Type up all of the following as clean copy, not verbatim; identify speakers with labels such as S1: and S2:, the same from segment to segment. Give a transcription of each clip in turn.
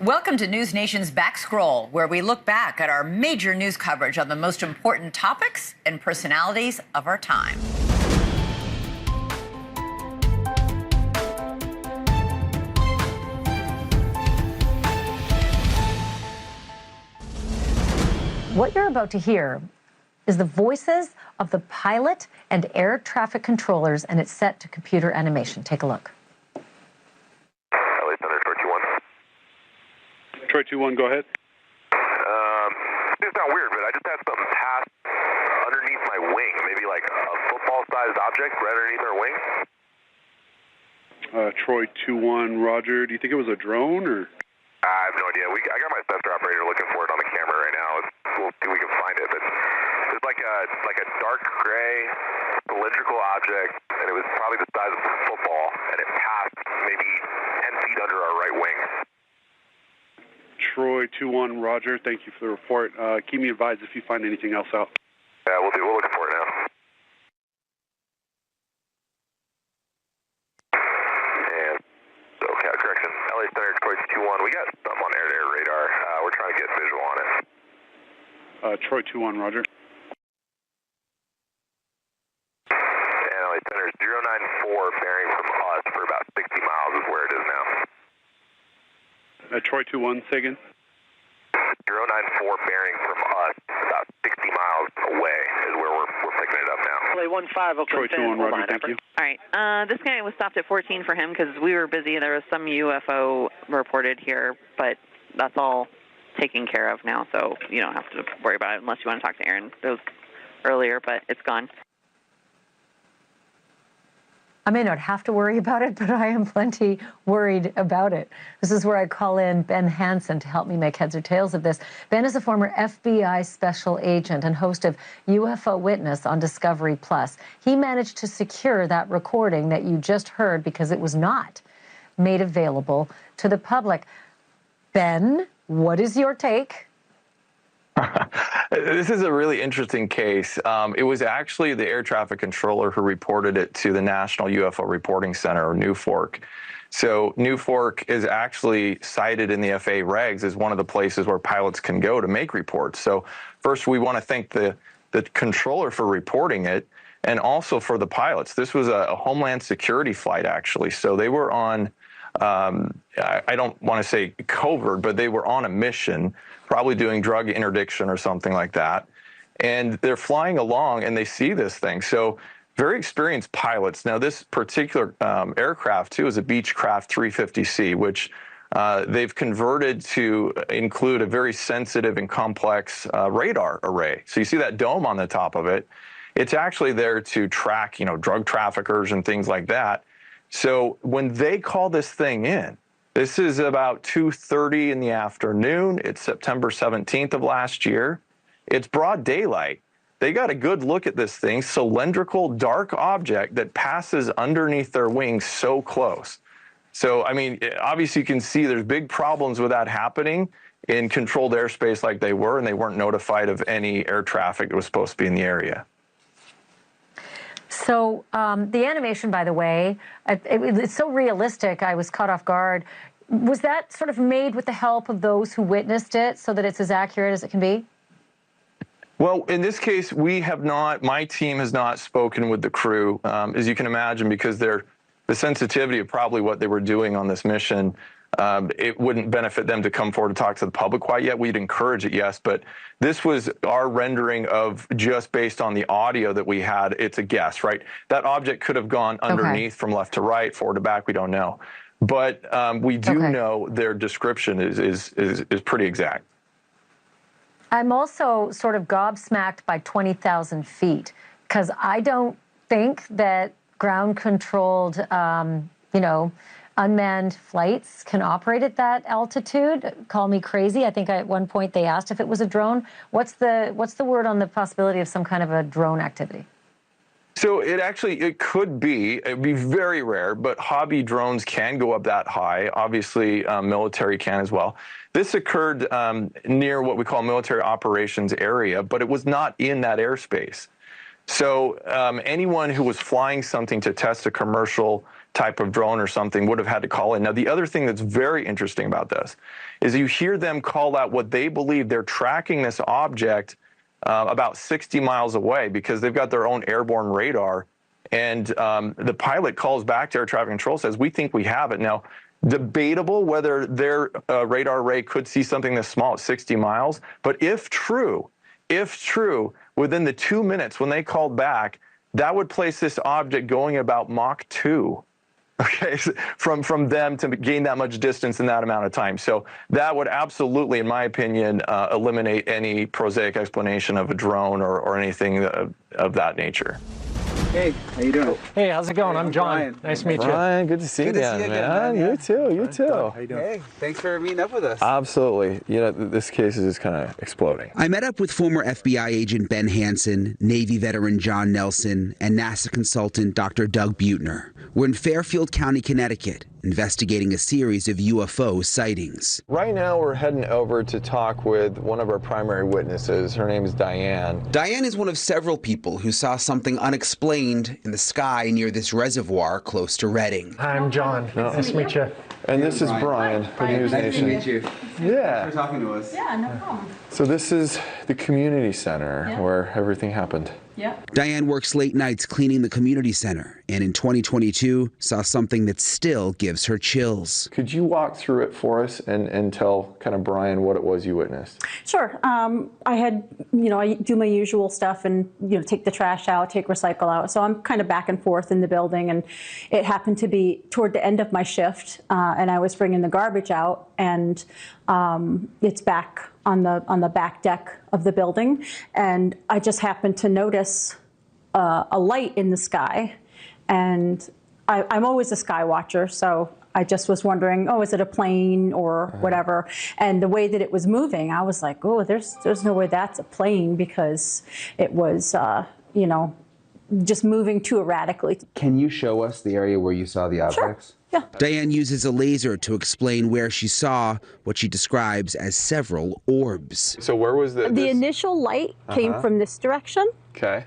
S1: Welcome to News Nation's Back Scroll, where we look back at our major news coverage on the most important topics and personalities of our time.
S2: What you're about to hear is the voices of the pilot and air traffic controllers, and it's set to computer animation. Take a look.
S3: Troy 2-1, go ahead.
S4: It's not weird, but I just had something pass underneath my wing, maybe like a football-sized object right underneath our wing.
S3: Troy 2-1, Roger. Do you think it was a drone or?
S4: I have no idea. I got my sensor operator looking for it on the camera right now. We'll see if we can find it. But it's like a dark gray cylindrical object, and it was probably the size of a football, and it passed maybe 10 feet under our right wing.
S3: Troy 2-1, Roger. Thank you for the report. Keep me advised if you find anything else out.
S4: Yeah, we'll do. We're looking for it now. And so, correction. LA Center, Troy 2-1. We got something on air-to-air radar. We're trying to get visual on it.
S3: Troy 2-1, Roger.
S4: And LA Center 094, bearing from us for about 60 miles is where it is now.
S3: Troy 2-1, say again.
S4: 094 bearing from us, about 60 miles away is where we're picking it up now.
S5: LA 15,
S3: Troy 2-1, Roger, thank you.
S6: All right, this guy was stopped at 14 for him because we were busy. There was some UFO reported here, but that's all taken care of now, so you don't have to worry about it unless you want to talk to Aaron. It was earlier, but it's gone.
S2: I may not have to worry about it, but I am plenty worried about it. This is where I call in Ben Hansen to help me make heads or tails of this. Ben is a former FBI special agent and host of UFO Witness on Discovery Plus. He managed to secure that recording that you just heard because it was not made available to the public. Ben, what is your take?
S7: This is a really interesting case. It was actually the air traffic controller who reported it to the National UFO Reporting Center, or NUFORC. So NUFORC is actually cited in the FAA regs as one of the places where pilots can go to make reports. So first, we want to thank the controller for reporting it, and also for the pilots. This was a Homeland Security flight, actually. So they were on, I don't want to say covert, but they were on a mission, probably doing drug interdiction or something like that. And they're flying along and they see this thing. So very experienced pilots. Now this particular aircraft too is a Beechcraft 350C, which they've converted to include a very sensitive and complex radar array. So you see that dome on the top of it. It's actually there to track, drug traffickers and things like that. So when they call this thing in, this is about 2:30 in the afternoon. It's September 17th of last year. It's broad daylight. They got a good look at this thing, cylindrical, dark object that passes underneath their wings so close. So, I mean, obviously you can see there's big problems with that happening in controlled airspace like they were, and they weren't notified of any air traffic that was supposed to be in the area.
S2: So the animation, by the way, it's so realistic, I was caught off guard. Was that sort of made with the help of those who witnessed it so that it's as accurate as it can be?
S7: Well, in this case, my team has not spoken with the crew, as you can imagine, because the sensitivity of probably what they were doing on this mission, it wouldn't benefit them to come forward to talk to the public quite yet. We'd encourage it, yes, but this was our rendering of just based on the audio that we had. It's a guess, right? That object could have gone underneath from left to right, forward to back. We don't know, but we do know their description is pretty exact.
S2: I'm also sort of gobsmacked by 20,000 feet because I don't think that ground-controlled, unmanned flights can operate at that altitude. Call me crazy. I think at one point they asked if it was a drone. What's the word on the possibility of some kind of a drone activity?
S7: So it could be. It'd be very rare, but hobby drones can go up that high. Obviously, military can as well. This occurred near what we call military operations area, but it was not in that airspace. So anyone who was flying something to test a commercial type of drone or something would have had to call in. Now, the other thing that's very interesting about this is you hear them call out what they believe they're tracking this object about 60 miles away because they've got their own airborne radar. And the pilot calls back to air traffic control, says, we think we have it. Now, debatable whether their radar array could see something this small at 60 miles. But if true, within the 2 minutes when they called back, that would place this object going about Mach 2. Okay, from them to gain that much distance in that amount of time. So that would absolutely, in my opinion, eliminate any prosaic explanation of a drone or anything of that nature.
S5: Hey, how you doing?
S8: Hey, how's it going? I'm John.
S5: Brian.
S8: Nice to meet you.
S7: Brian, good to see you again, man. You too, you too.
S5: How you doing? Hey, thanks for meeting up with us.
S7: Absolutely. You know, this case is just kind of exploding.
S9: I met up with former FBI agent Ben Hansen, Navy veteran John Nelson, and NASA consultant Dr. Doug Buettner. We're in Fairfield County, Connecticut, investigating a series of UFO sightings.
S7: Right now, we're heading over to talk with one of our primary witnesses. Her name is Diane.
S9: Diane is one of several people who saw something unexplained in the sky near this reservoir close to Reading.
S8: Hi, I'm John. Nice to meet you.
S7: And this is Brian from News
S5: Nice
S7: Nation.
S5: to meet you.
S7: Yeah.
S5: Thanks for talking to us.
S10: Yeah, no problem.
S7: So this is the community center where everything happened.
S10: Yep.
S9: Diane works late nights cleaning the community center, and in 2022 saw something that still gives her chills.
S7: Could you walk through it for us and tell kind of Brian what it was you witnessed?
S10: Sure. I had, I do my usual stuff and, take the trash out, take recycle out. So I'm kind of back and forth in the building, and it happened to be toward the end of my shift, and I was bringing the garbage out, and it's back on the back deck of the building, and I just happened to notice a light in the sky, and I'm always a sky watcher, so I just was wondering, is it a plane or whatever? And the way that it was moving, I was like, there's no way that's a plane, because it was, just moving too erratically.
S5: Can you show us the area where you saw the objects?
S10: Sure. Yeah.
S9: Diane uses a laser to explain where she saw what she describes as several orbs.
S7: So where was
S10: The initial light came from this direction.
S7: Okay.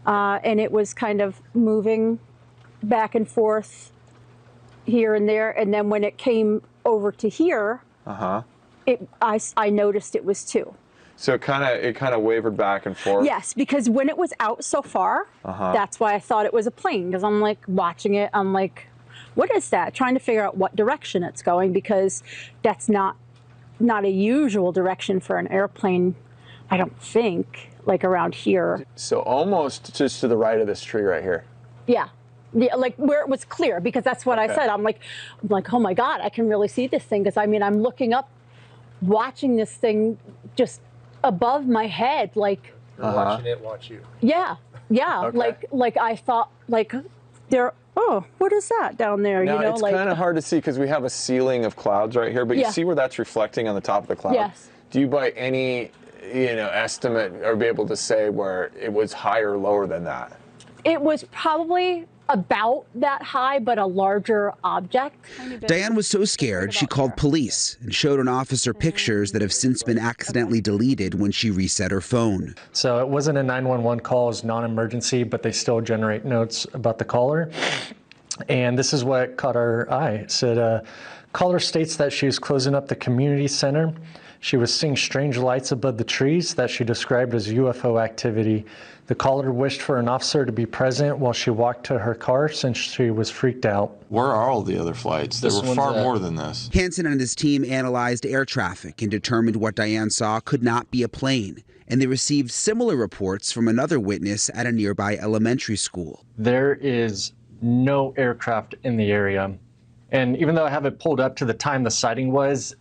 S10: And it was kind of moving back and forth here and there. And then when it came over to here, I noticed it was two.
S7: So it kind of wavered back and forth?
S10: Yes, because when it was out so far, that's why I thought it was a plane, because I'm like watching it, I'm like, what is that? Trying to figure out what direction it's going, because that's not a usual direction for an airplane, I don't think, like around here.
S7: So almost just to the right of this tree right here.
S10: Yeah, like where it was clear, because that's what I said. I'm like, oh my God, I can really see this thing, because I'm looking up, watching this thing just above my head, like
S8: Watching it watch you.
S10: Yeah, okay. like I thought, like there. Oh, what is that down there?
S7: Now, it's kind of hard to see because we have a ceiling of clouds right here, but you see where that's reflecting on the top of the cloud?
S10: Yes.
S7: Do you by any, estimate or be able to say where it was higher or lower than that?
S10: It was probably about that high, but a larger object.
S9: Diane was so scared she called police and showed an officer pictures that have since been accidentally deleted when she reset her phone.
S8: So it wasn't a 911 call, it was non-emergency, but they still generate notes about the caller. And this is what caught our eye. It said, caller states that she was closing up the community center. She was seeing strange lights above the trees that she described as UFO activity. The caller wished for an officer to be present while she walked to her car since she was freaked out.
S11: Where are all the other flights? There were far more than this.
S9: Hansen and his team analyzed air traffic and determined what Diane saw could not be a plane. And they received similar reports from another witness at a nearby elementary school.
S8: There is no aircraft in the area. And even though I have it pulled up to the time the sighting was,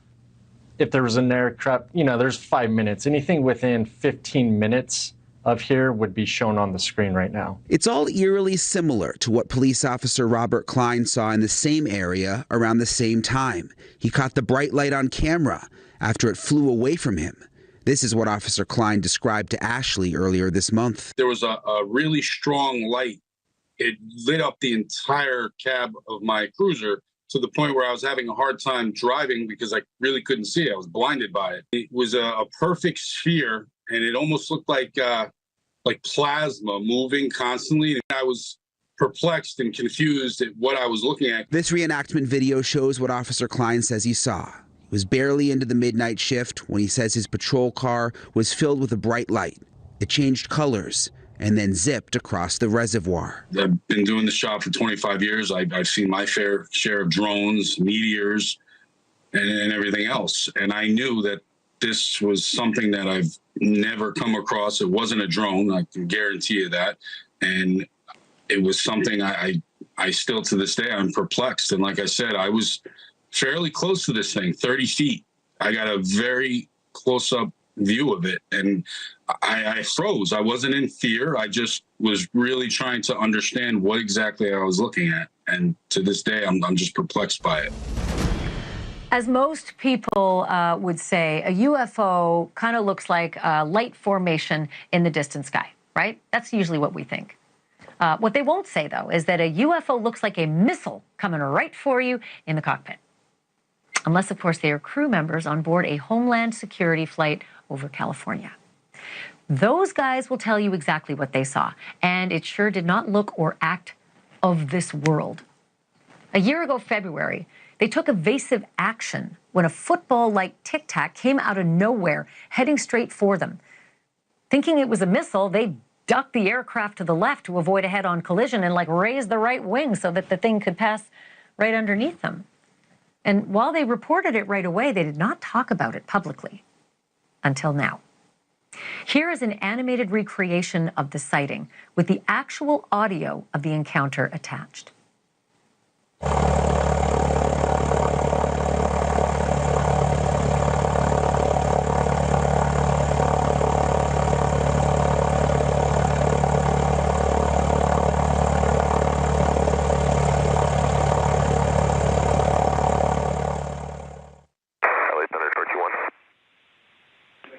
S8: if there was an aircraft, there's 5 minutes. Anything within 15 minutes of here would be shown on the screen right now.
S9: It's all eerily similar to what police officer Robert Klein saw in the same area around the same time. He caught the bright light on camera after it flew away from him. This is what Officer Klein described to Ashley earlier this month.
S12: There was a really strong light. It lit up the entire cab of my cruiser to the point where I was having a hard time driving because I really couldn't see it. I was blinded by it. It was a perfect sphere, and it almost looked like plasma moving constantly. And I was perplexed and confused at what I was looking at.
S9: This reenactment video shows what Officer Klein says he saw. He was barely into the midnight shift when he says his patrol car was filled with a bright light. It changed colors and then zipped across the reservoir.
S12: I've been doing this job for 25 years. I've seen my fair share of drones, meteors, and everything else. And I knew that this was something that I've never come across. It wasn't a drone, I can guarantee you that. And it was something I still to this day, I'm perplexed. And like I said, I was fairly close to this thing, 30 feet. I got a very close-up view of it, and I froze. I wasn't in fear. I just was really trying to understand what exactly I was looking at. And to this day, I'm just perplexed by it.
S2: As most people would say, a UFO kind of looks like a light formation in the distant sky, right? That's usually what we think. What they won't say, though, is that a UFO looks like a missile coming right for you in the cockpit. Unless, of course, they are crew members on board a Homeland Security flight over California. Those guys will tell you exactly what they saw, and it sure did not look or act of this world. A year ago, February, they took evasive action when a football-like Tic Tac came out of nowhere, heading straight for them. Thinking it was a missile, they ducked the aircraft to the left to avoid a head-on collision and raised the right wing so that the thing could pass right underneath them. And while they reported it right away, they did not talk about it publicly until now. Here is an animated recreation of the sighting with the actual audio of the encounter attached.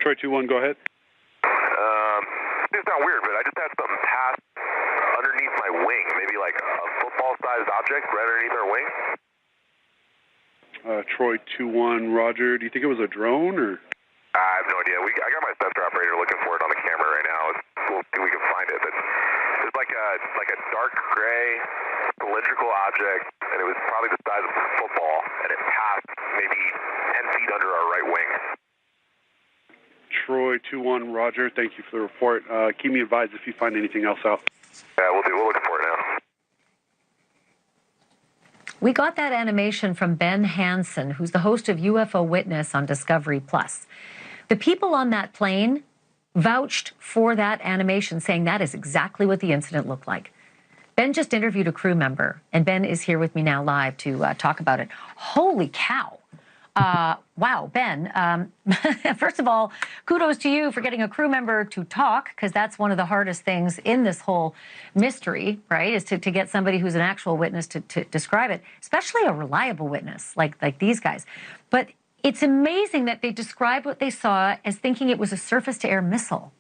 S3: Troy 2-1, go ahead.
S4: It's not weird, but I just had something pass underneath my wing, maybe like a football-sized object right underneath our wing.
S3: Troy 2-1, Roger. Do you think it was a drone or?
S4: I have no idea. I got my sensor operator looking for it on the camera right now. We'll see if we can find it. But it's like a dark gray cylindrical object, and it was probably the size of a football, and it passed maybe 10 feet under our right wing.
S3: Troy 2-1, Roger. Thank you for the report. Keep me advised if you find anything else out.
S4: Yeah, we'll do. We're looking for it now.
S2: We got that animation from Ben Hansen, who's the host of UFO Witness on Discovery Plus. The people on that plane vouched for that animation, saying that is exactly what the incident looked like. Ben just interviewed a crew member, and Ben is here with me now live to talk about it. Holy cow. Wow, Ben, first of all, kudos to you for getting a crew member to talk, because that's one of the hardest things in this whole mystery, right, is to get somebody who's an actual witness to describe it, especially a reliable witness like these guys. But it's amazing that they described what they saw as thinking it was a surface-to-air missile.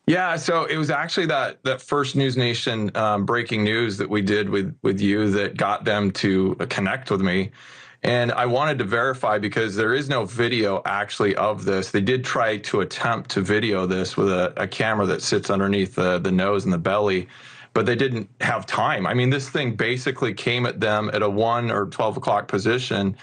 S7: Yeah, so it was actually that first News Nation breaking news that we did with you that got them to connect with me. And I wanted to verify, because there is no video actually of this. They did try to attempt to video this with a camera that sits underneath the nose and the belly, but they didn't have time. I mean, this thing basically came at them at a 1 or 12 o'clock position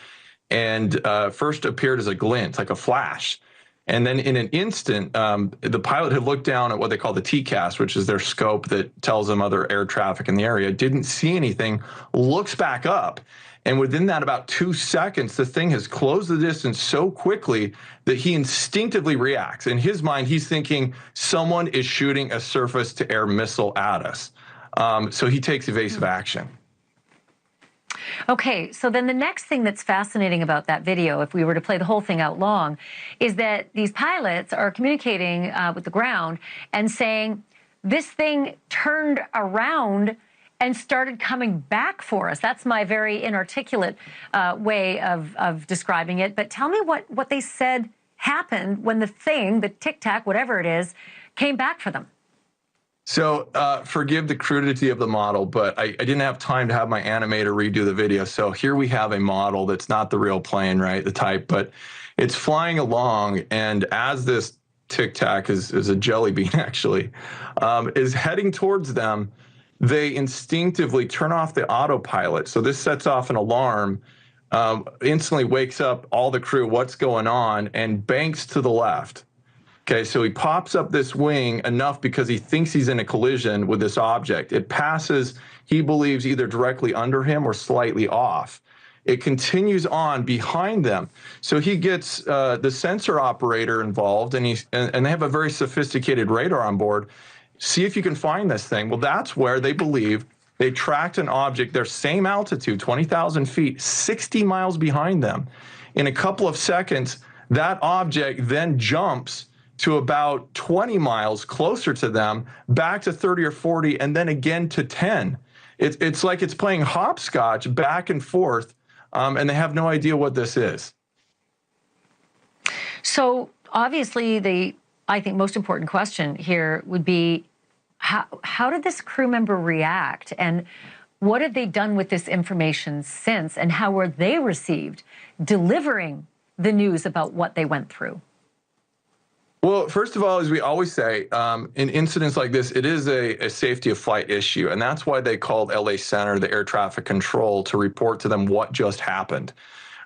S7: and first appeared as a glint, like a flash. And then in an instant, the pilot had looked down at what they call the TCAS, which is their scope that tells them other air traffic in the area, didn't see anything, looks back up. And within that about 2 seconds, the thing has closed the distance so quickly that he instinctively reacts. In his mind, he's thinking someone is shooting a surface-to-air missile at us. So he takes evasive action.
S2: Okay, so then the next thing that's fascinating about that video, if we were to play the whole thing out long, is that these pilots are communicating with the ground and saying, this thing turned around and started coming back for us. That's my very inarticulate way of describing it. But tell me what they said happened when the thing, the Tic Tac, whatever it is, came back for them.
S7: So forgive the crudity of the model, but I didn't have time to have my animator redo the video. So here we have a model that's not the real plane, right, the type, but it's flying along. And as this Tic Tac is a jelly bean, actually, is heading towards them, they instinctively turn off the autopilot. So this sets off an alarm, instantly wakes up all the crew, what's going on, and banks to the left. Okay, so he pops up this wing enough because he thinks he's in a collision with this object. It passes, he believes, either directly under him or slightly off. It continues on behind them. So he gets the sensor operator involved, and they have a very sophisticated radar on board. See if you can find this thing. Well, that's where they believe they tracked an object, their same altitude, 20,000 feet, 60 miles behind them. In a couple of seconds, that object then jumps to about 20 miles closer to them, back to 30 or 40, and then again to 10. It's like it's playing hopscotch back and forth, and they have no idea what this is.
S2: So obviously, I think most important question here would be, how did this crew member react, and what have they done with this information since, and how were they received delivering the news about what they went through?
S7: Well, first of all, as we always say, in incidents like this, it is a safety of flight issue. And that's why they called LA Center, the air traffic control, to report to them what just happened,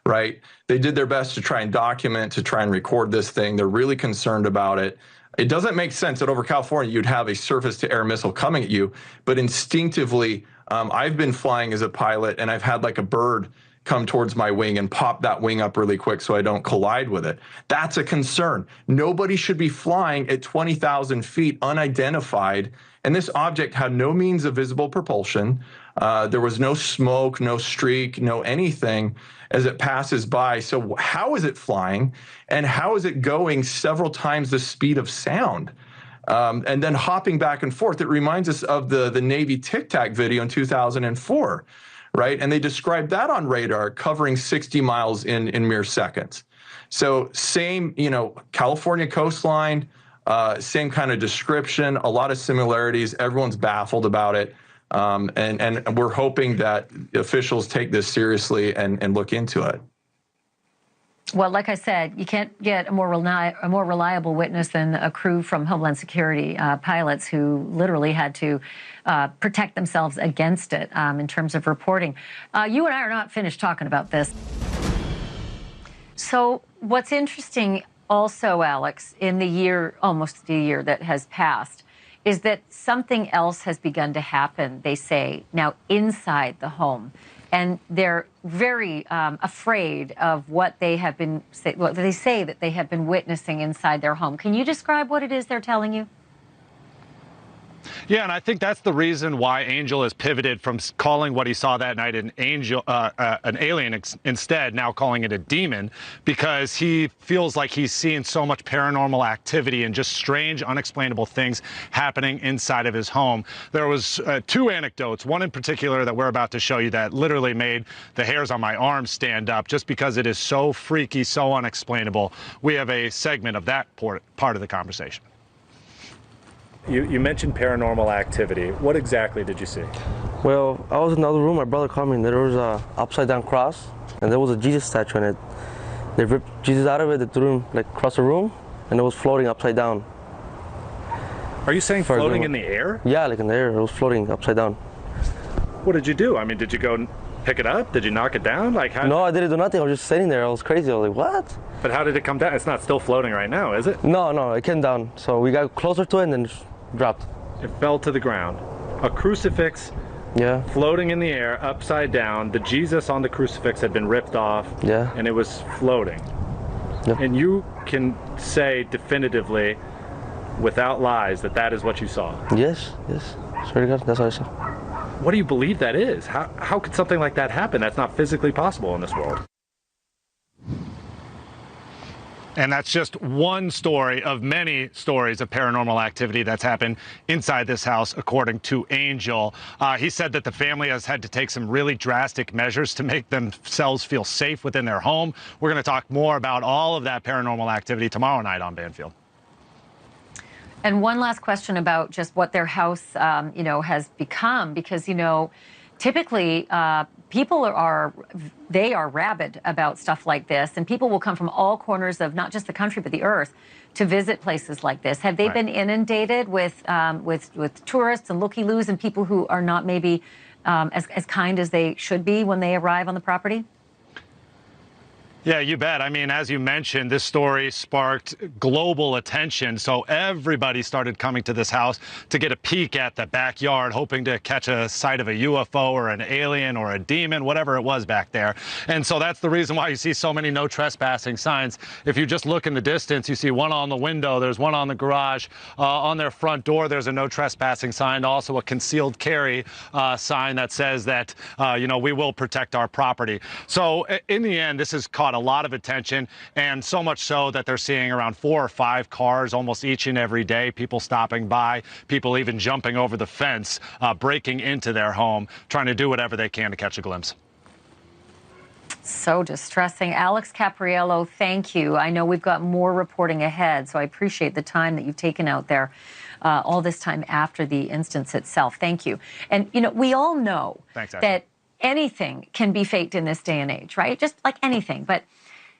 S7: right? They did their best to try and document, to try and record this thing. They're really concerned about it. It doesn't make sense that over California, you'd have a surface-to-air missile coming at you. But instinctively, I've been flying as a pilot, and I've had like a bird come towards my wing and pop that wing up really quick so I don't collide with it. That's a concern. Nobody should be flying at 20,000 feet unidentified. And this object had no means of visible propulsion. There was no smoke, no streak, no anything as it passes by. So how is it flying? And how is it going several times the speed of sound? And then hopping back and forth? It reminds us of the Navy Tic Tac video in 2004. Right? And they described that on radar covering 60 miles in mere seconds. So same, California coastline, same kind of description, a lot of similarities. Everyone's baffled about it. And we're hoping that officials take this seriously and look into it.
S2: Well, like I said, you can't get a more reliable witness than a crew from Homeland Security, pilots who literally had to protect themselves against it in terms of reporting. You and I are not finished talking about this. So what's interesting also, Alex, in the year, almost the year that has passed, is that something else has begun to happen, they say, now inside the home. And they're very afraid of what they have been, what they say that they have been witnessing inside their home. Can you describe what it is they're telling you?
S13: Yeah, and I think that's the reason why Angel has pivoted from calling what he saw that night an alien instead, now calling it a demon, because he feels like he's seeing so much paranormal activity and just strange, unexplainable things happening inside of his home. There was two anecdotes, one in particular that we're about to show you that literally made the hairs on my arms stand up just because it is so freaky, so unexplainable. We have a segment of that part of the conversation. You mentioned paranormal activity. What exactly did you see?
S14: Well, I was in another room. My brother called me, and there was a upside-down cross, and there was a Jesus statue in it. They ripped Jesus out of it, they threw him like across the room, and it was floating upside down.
S13: Are you saying floating in the air?
S14: Yeah, like in the air. It was floating upside down.
S13: What did you do? I mean, did you go pick it up? Did you knock it down? Like how?
S14: No, I didn't do nothing. I was just sitting there. I was crazy. I was like, what?
S13: But how did it come down? It's not still floating right now, is it?
S14: No, it came down. So we got closer to it and then just dropped.
S13: It fell to the ground. A crucifix floating in the air, upside down. The Jesus on the crucifix had been ripped off, and it was floating.
S14: Yep.
S13: And you can say definitively, without lies, that that is what you saw.
S14: Yes. Swear to God, that's what I saw.
S13: What do you believe that is? How could something like that happen? That's not physically possible in this world. And that's just one story of many stories of paranormal activity that's happened inside this house, according to Angel. He said that the family has had to take some really drastic measures to make themselves feel safe within their home. We're going to talk more about all of that paranormal activity tomorrow night on Banfield.
S2: And one last question about just what their house, has become, because, typically people they are rabid about stuff like this, and people will come from all corners of not just the country but the earth to visit places like this. Have they been inundated with tourists and looky-loos and people who are not maybe as kind as they should be when they arrive on the property?
S13: Yeah, you bet. I mean, as you mentioned, this story sparked global attention. So everybody started coming to this house to get a peek at the backyard, hoping to catch a sight of a UFO or an alien or a demon, whatever it was back there. And so that's the reason why you see so many no trespassing signs. If you just look in the distance, you see one on the window, there's one on the garage, on their front door, there's a no trespassing sign, also a concealed carry sign that says that, you know, we will protect our property. So in the end, this has caught a lot of attention, and so much so that they're seeing around 4 or 5 cars almost each and every day, people stopping by, people even jumping over the fence, breaking into their home, trying to do whatever they can to catch a glimpse.
S2: So distressing. Alex Capriello, thank you. I know we've got more reporting ahead, so I appreciate the time that you've taken out there all this time after the instance itself. Thank you. And, you know, we all know that anything can be faked in this day and age, right? Just like anything. But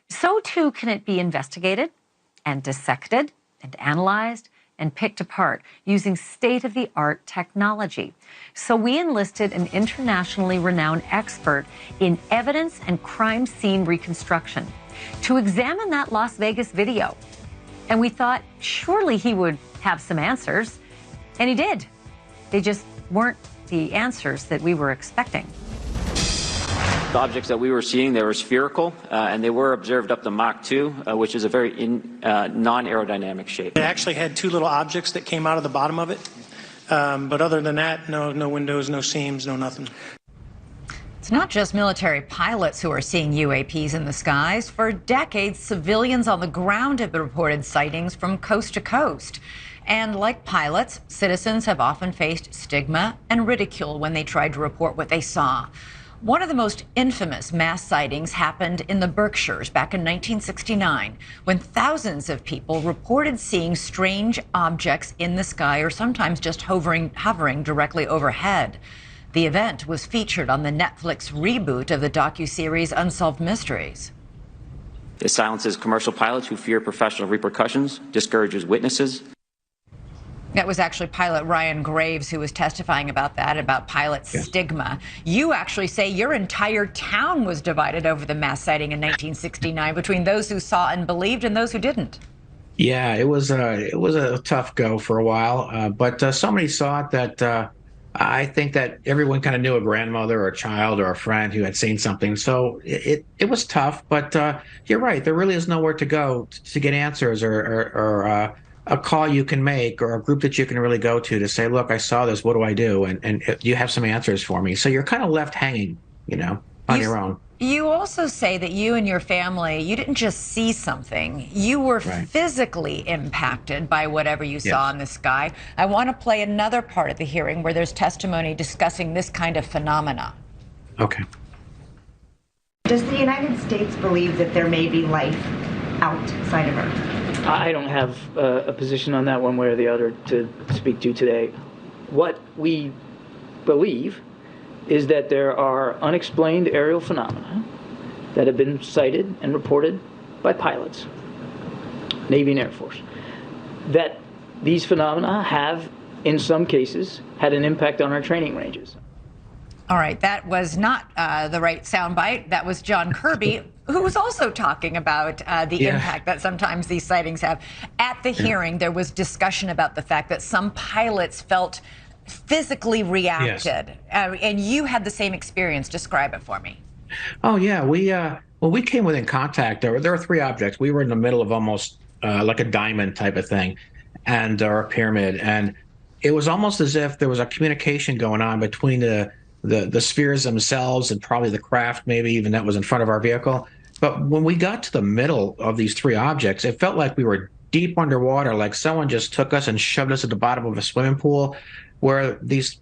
S2: so too can it be investigated and dissected and analyzed and picked apart using state-of-the-art technology. So we enlisted an internationally renowned expert in evidence and crime scene reconstruction to examine that Las Vegas video. And we thought surely he would have some answers, and he did. They just weren't the answers that we were expecting.
S15: The objects that we were seeing, they were spherical, and they were observed up to Mach 2, which is a very non-aerodynamic shape.
S16: It actually had 2 little objects that came out of the bottom of it, but other than that, no windows, no seams, no nothing.
S1: It's not just military pilots who are seeing UAPs in the skies. For decades, civilians on the ground have reported sightings from coast to coast. And like pilots, citizens have often faced stigma and ridicule when they tried to report what they saw. One of the most infamous mass sightings happened in the Berkshires back in 1969, when thousands of people reported seeing strange objects in the sky or sometimes just hovering directly overhead. The event was featured on the Netflix reboot of the docuseries Unsolved Mysteries.
S15: It silences commercial pilots who fear professional repercussions, discourages witnesses.
S1: That was actually pilot Ryan Graves who was testifying about that, about pilot stigma. You actually say your entire town was divided over the mass sighting in 1969 between those who saw and believed and those who didn't.
S17: Yeah, it was a tough go for a while, but so many saw it that I think that everyone kind of knew a grandmother or a child or a friend who had seen something. So it was tough, but you're right. There really is nowhere to go to get answers or a call you can make or a group that you can really go to say, look, I saw this, what do I do? And you have some answers for me. So you're kind of left hanging, you know, on your own.
S1: You also say that you and your family, you didn't just see something, you were physically impacted by whatever you saw in the sky. I want to play another part of the hearing where there's testimony discussing this kind of phenomena.
S17: Okay.
S18: Does the United States believe that there may be life outside of Earth?
S19: I don't have a position on that one way or the other to speak to today. What we believe is that there are unexplained aerial phenomena that have been cited and reported by pilots, Navy and Air Force, that these phenomena have, in some cases, had an impact on our training ranges.
S1: All right, that was not the right soundbite. That was John Kirby, who was also talking about the impact that sometimes these sightings have. At the hearing, there was discussion about the fact that some pilots felt physically reacted, and you had the same experience. Describe it for me.
S17: Oh yeah, we came within contact. There were 3 objects. We were in the middle of almost like a diamond type of thing, and or a pyramid, and it was almost as if there was a communication going on between the spheres themselves and probably the craft, maybe even that was in front of our vehicle. But when we got to the middle of these 3 objects, it felt like we were deep underwater, like someone just took us and shoved us at the bottom of a swimming pool, where these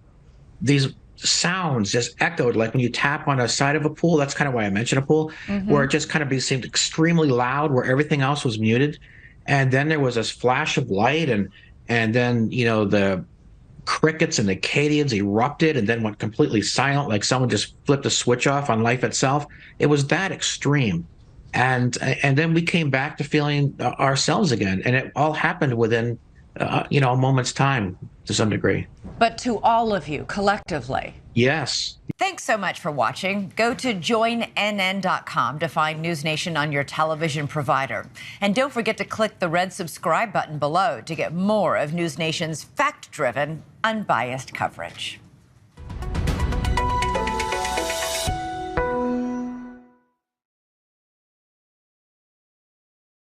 S17: sounds just echoed, like when you tap on a side of a pool. That's kind of why I mentioned a pool, where it just kind of seemed extremely loud, where everything else was muted. And then there was this flash of light, and then, you know, crickets and the Acadians erupted and then went completely silent, like someone just flipped a switch off on life itself. It was that extreme. And then we came back to feeling ourselves again. And it all happened within, a moment's time to some degree.
S1: But to all of you collectively.
S17: Yes.
S1: Thanks so much for watching. Go to joinnn.com to find News Nation on your television provider. And don't forget to click the red subscribe button below to get more of News Nation's fact-driven, unbiased coverage.